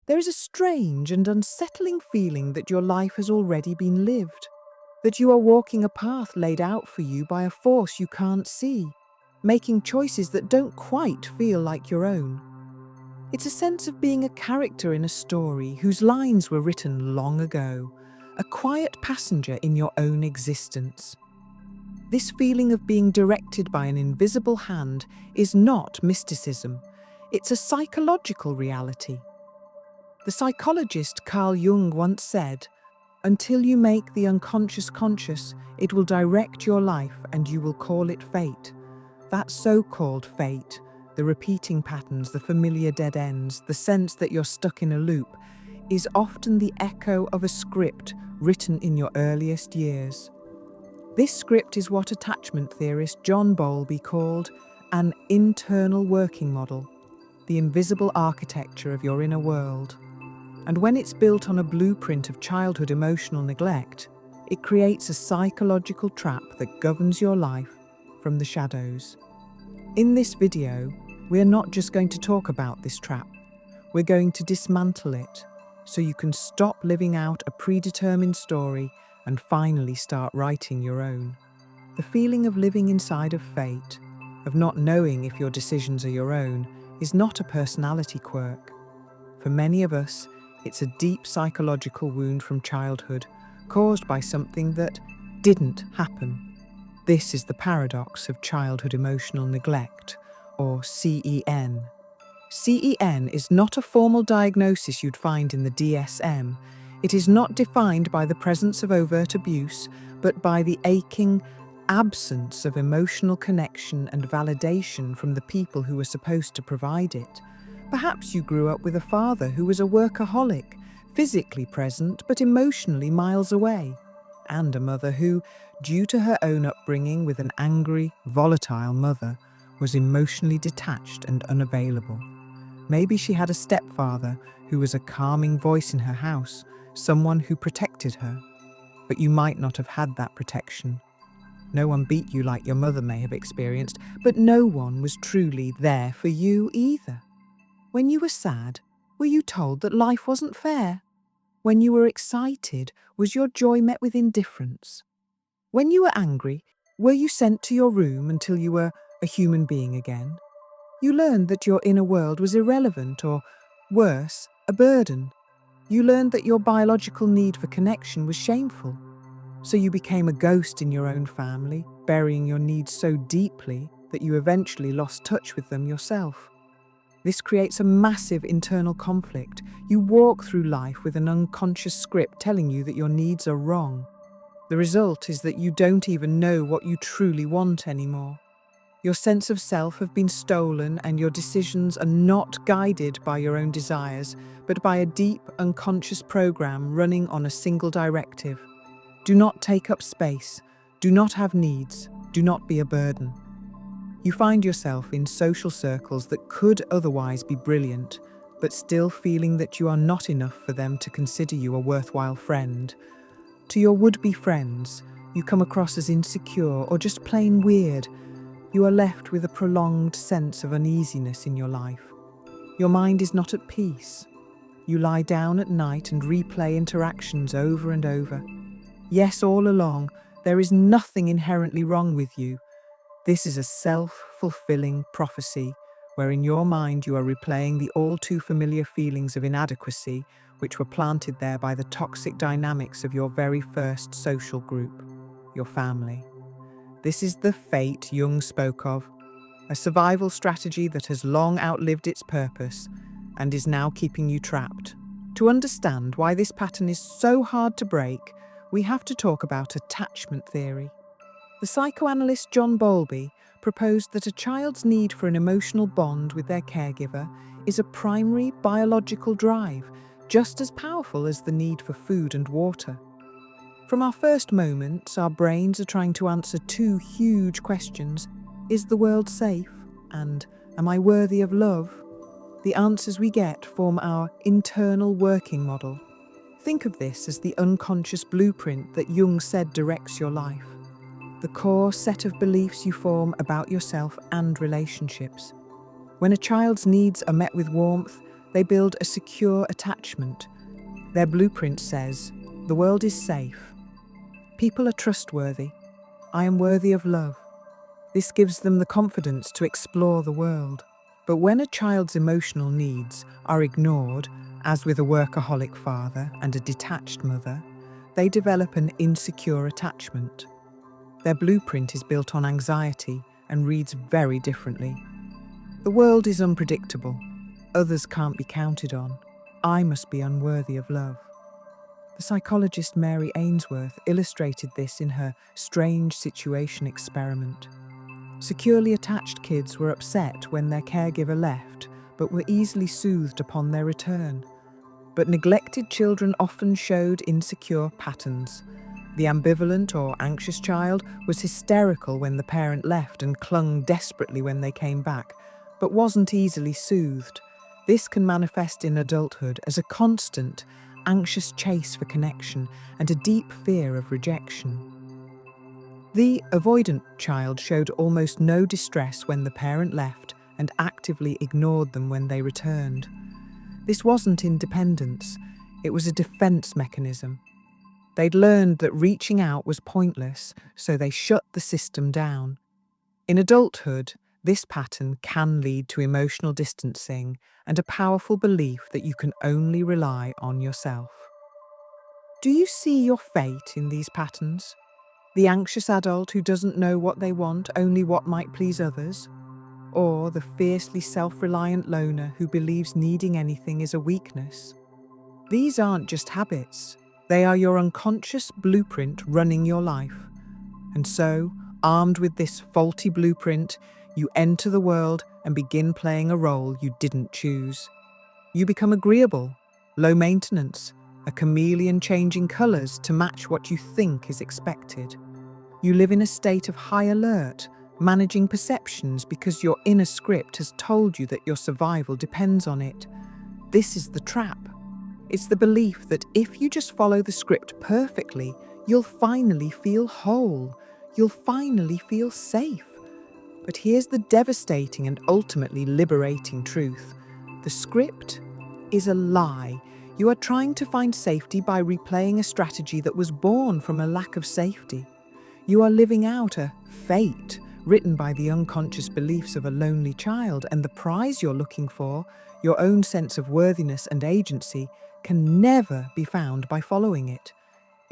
There is a strange and unsettling feeling that your life has already been lived, that you are walking a path laid out for you by a force you can't see, making choices that don't quite feel like your own. It's a sense of being a character in a story whose lines were written long ago, a quiet passenger in your own existence. This feeling of being directed by an invisible hand is not mysticism, it's a psychological reality. The psychologist Carl Jung once said, "Until you make the unconscious conscious, it will direct your life and you will call it fate." That so-called fate, the repeating patterns, the familiar dead ends, the sense that you're stuck in a loop, is often the echo of a script written in your earliest years. This script is what attachment theorist John Bowlby called an internal working model, the invisible architecture of your inner world. And when it's built on a blueprint of childhood emotional neglect, it creates a psychological trap that governs your life from the shadows. In this video, we're not just going to talk about this trap, we're going to dismantle it so you can stop living out a predetermined story and finally start writing your own. The feeling of living inside of fate, of not knowing if your decisions are your own, is not a personality quirk. For many of us, it's a deep psychological wound from childhood, caused by something that didn't happen. This is the paradox of childhood emotional neglect, or CEN. CEN is not a formal diagnosis you'd find in the DSM. It is not defined by the presence of overt abuse, but by the aching absence of emotional connection and validation from the people who were supposed to provide it. Perhaps you grew up with a father who was a workaholic, physically present but emotionally miles away, and a mother who, due to her own upbringing with an angry, volatile mother, was emotionally detached and unavailable. Maybe she had a stepfather who was a calming voice in her house, someone who protected her. But you might not have had that protection. No one beat you like your mother may have experienced, but no one was truly there for you either. When you were sad, were you told that life wasn't fair? When you were excited, was your joy met with indifference? When you were angry, were you sent to your room until you were a human being again? You learned that your inner world was irrelevant or, worse, a burden. You learned that your biological need for connection was shameful. So you became a ghost in your own family, burying your needs so deeply that you eventually lost touch with them yourself. This creates a massive internal conflict. You walk through life with an unconscious script telling you that your needs are wrong. The result is that you don't even know what you truly want anymore. Your sense of self have been stolen and your decisions are not guided by your own desires, but by a deep, unconscious program running on a single directive. Do not take up space. Do not have needs. Do not be a burden. You find yourself in social circles that could otherwise be brilliant, but still feeling that you are not enough for them to consider you a worthwhile friend. To your would-be friends, you come across as insecure or just plain weird. You are left with a prolonged sense of uneasiness in your life. Your mind is not at peace. You lie down at night and replay interactions over and over. Yes, all along, there is nothing inherently wrong with you. This is a self-fulfilling prophecy, where in your mind you are replaying the all-too-familiar feelings of inadequacy which were planted there by the toxic dynamics of your very first social group, your family. This is the fate Jung spoke of, a survival strategy that has long outlived its purpose and is now keeping you trapped. To understand why this pattern is so hard to break, we have to talk about attachment theory. The psychoanalyst John Bowlby proposed that a child's need for an emotional bond with their caregiver is a primary biological drive, just as powerful as the need for food and water. From our first moments, our brains are trying to answer two huge questions. Is the world safe? And am I worthy of love? The answers we get form our internal working model. Think of this as the unconscious blueprint that Jung said directs your life. The core set of beliefs you form about yourself and relationships. When a child's needs are met with warmth, They build a secure attachment. Their blueprint says, "The world is safe. People are trustworthy. I am worthy of love." This gives them the confidence to explore the world. But when a child's emotional needs are ignored, as with a workaholic father and a detached mother, they develop an insecure attachment. Their blueprint is built on anxiety and reads very differently. The world is unpredictable. Others can't be counted on. I must be unworthy of love. The psychologist Mary Ainsworth illustrated this in her strange situation experiment. Securely attached kids were upset when their caregiver left, but were easily soothed upon their return. But neglected children often showed insecure patterns. The ambivalent or anxious child was hysterical when the parent left and clung desperately when they came back, but wasn't easily soothed. This can manifest in adulthood as a constant, anxious chase for connection and a deep fear of rejection. The avoidant child showed almost no distress when the parent left and actively ignored them when they returned. This wasn't independence, it was a defense mechanism. They'd learned that reaching out was pointless, so they shut the system down. In adulthood, this pattern can lead to emotional distancing and a powerful belief that you can only rely on yourself. Do you see your fate in these patterns? The anxious adult who doesn't know what they want, only what might please others? Or the fiercely self-reliant loner who believes needing anything is a weakness? These aren't just habits. They are your unconscious blueprint running your life. And so, armed with this faulty blueprint, you enter the world and begin playing a role you didn't choose. You become agreeable, low maintenance, a chameleon changing colours to match what you think is expected. You live in a state of high alert, managing perceptions because your inner script has told you that your survival depends on it. This is the trap. It's the belief that if you just follow the script perfectly, you'll finally feel whole. You'll finally feel safe. But here's the devastating and ultimately liberating truth. The script is a lie. You are trying to find safety by replaying a strategy that was born from a lack of safety. You are living out a fate written by the unconscious beliefs of a lonely child, and the prize you're looking for, your own sense of worthiness and agency, can never be found by following it.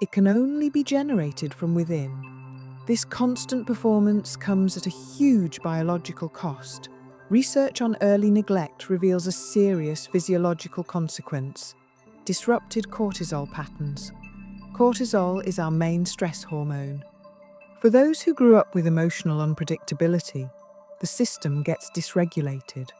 It can only be generated from within. This constant performance comes at a huge biological cost. Research on early neglect reveals a serious physiological consequence: disrupted cortisol patterns. Cortisol is our main stress hormone. For those who grew up with emotional unpredictability, the system gets dysregulated.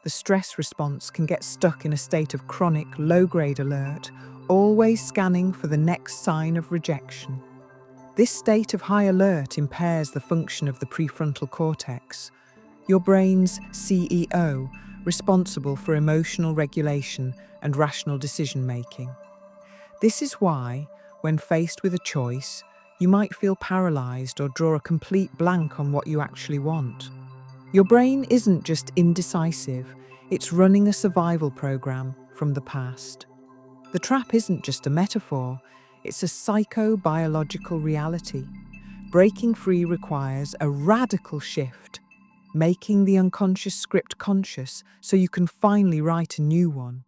The stress response can get stuck in a state of chronic low-grade alert, always scanning for the next sign of rejection. This state of high alert impairs the function of the prefrontal cortex, your brain's CEO, responsible for emotional regulation and rational decision-making. This is why, when faced with a choice, you might feel paralyzed or draw a complete blank on what you actually want. Your brain isn't just indecisive, it's running a survival program from the past. The trap isn't just a metaphor, it's a psychobiological reality. Breaking free requires a radical shift, making the unconscious script conscious so you can finally write a new one.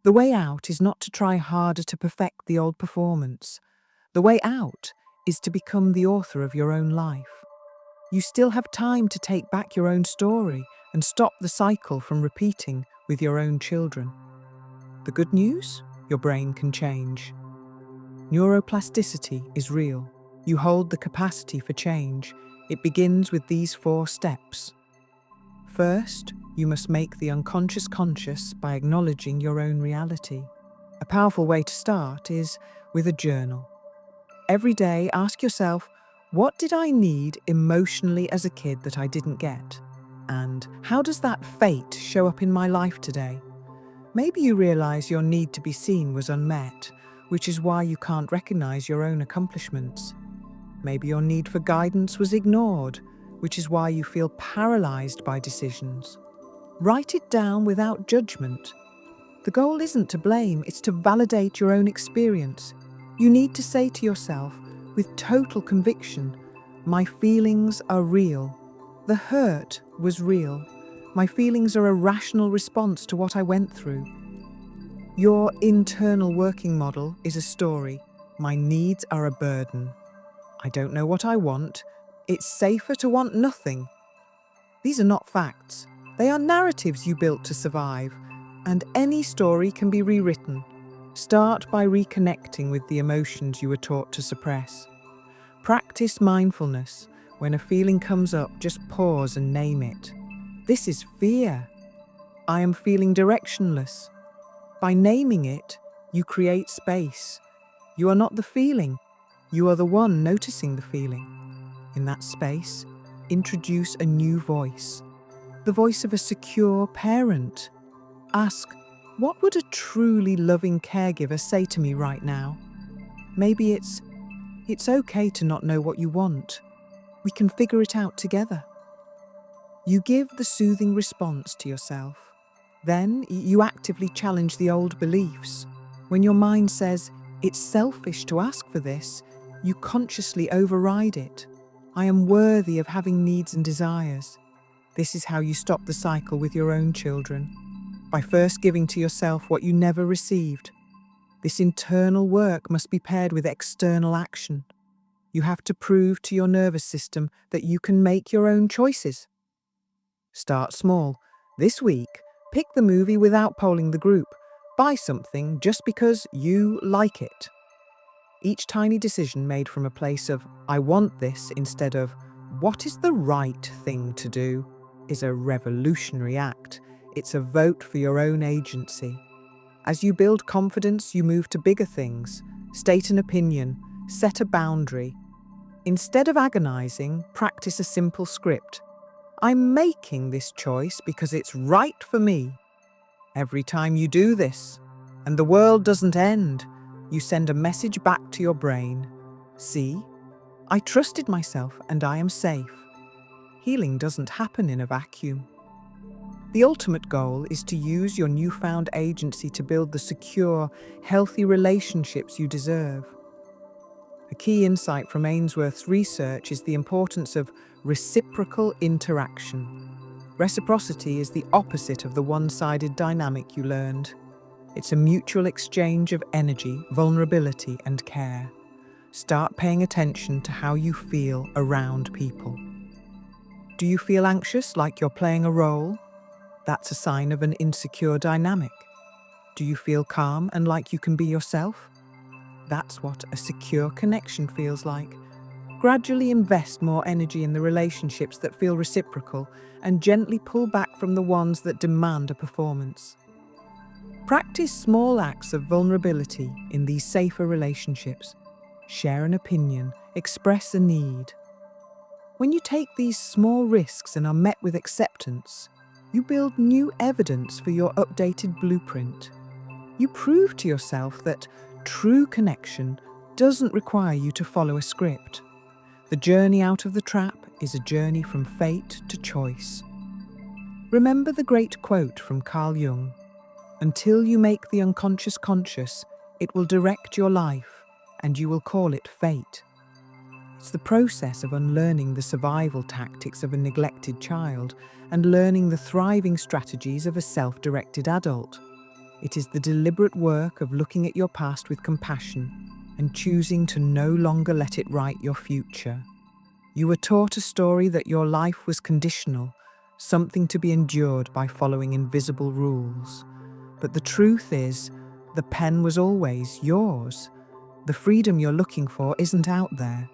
The way out is not to try harder to perfect the old performance. The way out is to become the author of your own life. You still have time to take back your own story and stop the cycle from repeating with your own children. The good news? Your brain can change. Neuroplasticity is real. You hold the capacity for change. It begins with these 4 steps. First, you must make the unconscious conscious by acknowledging your own reality. A powerful way to start is with a journal. Every day, ask yourself, what did I need emotionally as a kid that I didn't get? And how does that fate show up in my life today? Maybe you realize your need to be seen was unmet, which is why you can't recognize your own accomplishments. Maybe your need for guidance was ignored, which is why you feel paralyzed by decisions. Write it down without judgment. The goal isn't to blame, it's to validate your own experience. You need to say to yourself, with total conviction, my feelings are real. The hurt was real. My feelings are a rational response to what I went through. Your internal working model is a story. My needs are a burden. I don't know what I want. It's safer to want nothing. These are not facts. They are narratives you built to survive, and any story can be rewritten. Start by reconnecting with the emotions you were taught to suppress. Practice mindfulness. When a feeling comes up, just pause and name it. This is fear. I am feeling directionless. By naming it, you create space. You are not the feeling. You are the one noticing the feeling. In that space, introduce a new voice. The voice of a secure parent. Ask, what would a truly loving caregiver say to me right now? Maybe it's okay to not know what you want. We can figure it out together. You give the soothing response to yourself. Then you actively challenge the old beliefs. When your mind says, it's selfish to ask for this, you consciously override it. I am worthy of having needs and desires. This is how you stop the cycle with your own children, by first giving to yourself what you never received. This internal work must be paired with external action. You have to prove to your nervous system that you can make your own choices. Start small. This week, pick the movie without polling the group. Buy something just because you like it. Each tiny decision made from a place of, I want this, instead of, what is the right thing to do, is a revolutionary act. It's a vote for your own agency. As you build confidence, you move to bigger things. State an opinion, set a boundary. Instead of agonizing, practice a simple script. I'm making this choice because it's right for me. Every time you do this, and the world doesn't end, you send a message back to your brain. See, I trusted myself and I am safe. Healing doesn't happen in a vacuum. The ultimate goal is to use your newfound agency to build the secure, healthy relationships you deserve. A key insight from Ainsworth's research is the importance of reciprocal interaction. Reciprocity is the opposite of the one-sided dynamic you learned. It's a mutual exchange of energy, vulnerability, and care. Start paying attention to how you feel around people. Do you feel anxious, like you're playing a role? That's a sign of an insecure dynamic. Do you feel calm and like you can be yourself? That's what a secure connection feels like. Gradually invest more energy in the relationships that feel reciprocal and gently pull back from the ones that demand a performance. Practice small acts of vulnerability in these safer relationships. Share an opinion, express a need. When you take these small risks and are met with acceptance, you build new evidence for your updated blueprint. You prove to yourself that true connection doesn't require you to follow a script. The journey out of the trap is a journey from fate to choice. Remember the great quote from Carl Jung, "Until you make the unconscious conscious, it will direct your life, and you will call it fate." It's the process of unlearning the survival tactics of a neglected child and learning the thriving strategies of a self-directed adult. It is the deliberate work of looking at your past with compassion and choosing to no longer let it write your future. You were taught a story that your life was conditional, something to be endured by following invisible rules. But the truth is, the pen was always yours. The freedom you're looking for isn't out there.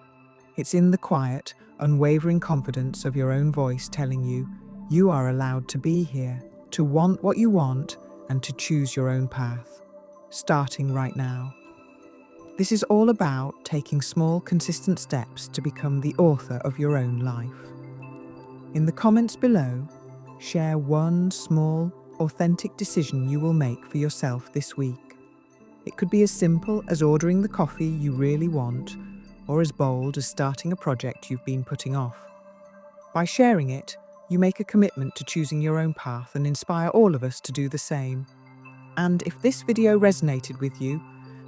It's in the quiet, unwavering confidence of your own voice telling you, you are allowed to be here, to want what you want, and to choose your own path, starting right now. This is all about taking small, consistent steps to become the author of your own life. In the comments below, share one small, authentic decision you will make for yourself this week. It could be as simple as ordering the coffee you really want, or as bold as starting a project you've been putting off. By sharing it, you make a commitment to choosing your own path and inspire all of us to do the same. And if this video resonated with you,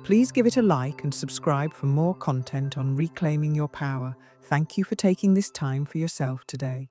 please give it a like and subscribe for more content on reclaiming your power. Thank you for taking this time for yourself today.